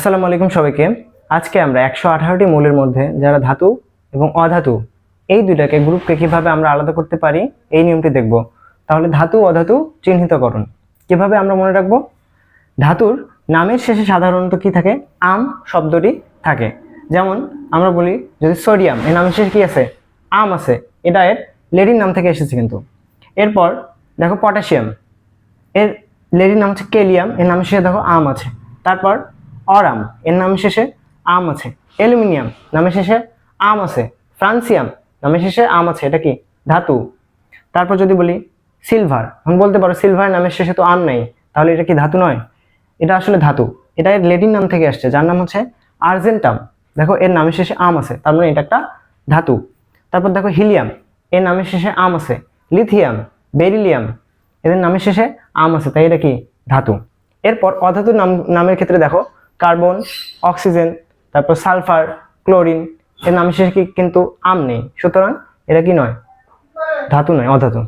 আসসালামু আলাইকুম সবাইকে। আজকে আমরা 118টি মৌলের মধ্যে যারা ধাতু এবং অধাতু এই দুইটাকে গ্রুপকে কিভাবে আমরা আলাদা করতে পারি এই নিয়মটি দেখব। তাহলে ধাতু অধাতু চিহ্নিতকরণ কিভাবে আমরা মনে রাখবো? ধাতুর নামের শেষে সাধারণত কি থাকে? আম শব্দটি থাকে। যেমন আমরা বলি যদি সোডিয়াম, এর নামের শেষে কি আছে? আম আছে। এটা এর লেডিন নাম থেকে এসেছে কিন্তু। এরপর দেখো পটাশিয়াম, এর লেডির নাম হচ্ছে কেলিয়াম, এর নামের শেষে দেখো আম আছে। তারপর অরাম, এর নামের শেষে আম আছে। অ্যালুমিনিয়াম নামের শেষে আম আছে। ফ্রান্সিয়াম নামের শেষে আম আছে, এটা কি? ধাতু। তারপর যদি বলি সিলভার, আমি বলতে পারো সিলভার নামের শেষে তো আম নাই, তাহলে এটা কি ধাতু নয়? এটা আসলে ধাতু। এটা এর লেটিন নাম থেকে আসছে, যার নাম হচ্ছে আর্জেন্টাম। দেখো এর নামের শেষে আম আছে, তার মানে এটা একটা ধাতু। তারপর দেখো হিলিয়াম, এর নামের শেষে আম আছে। লিথিয়াম, বেরিলিয়াম, এদের নামের শেষে আম আছে, তাই এটা কি? ধাতু। এরপর অধাতু নামের ক্ষেত্রে দেখো কার্বন, অক্সিজেন, তারপর সালফার, ক্লোরিন, এর নামের শেষে কিন্তু আম নেই, সুতরাং এটা কি নয়? ধাতু নয়, অধাতু।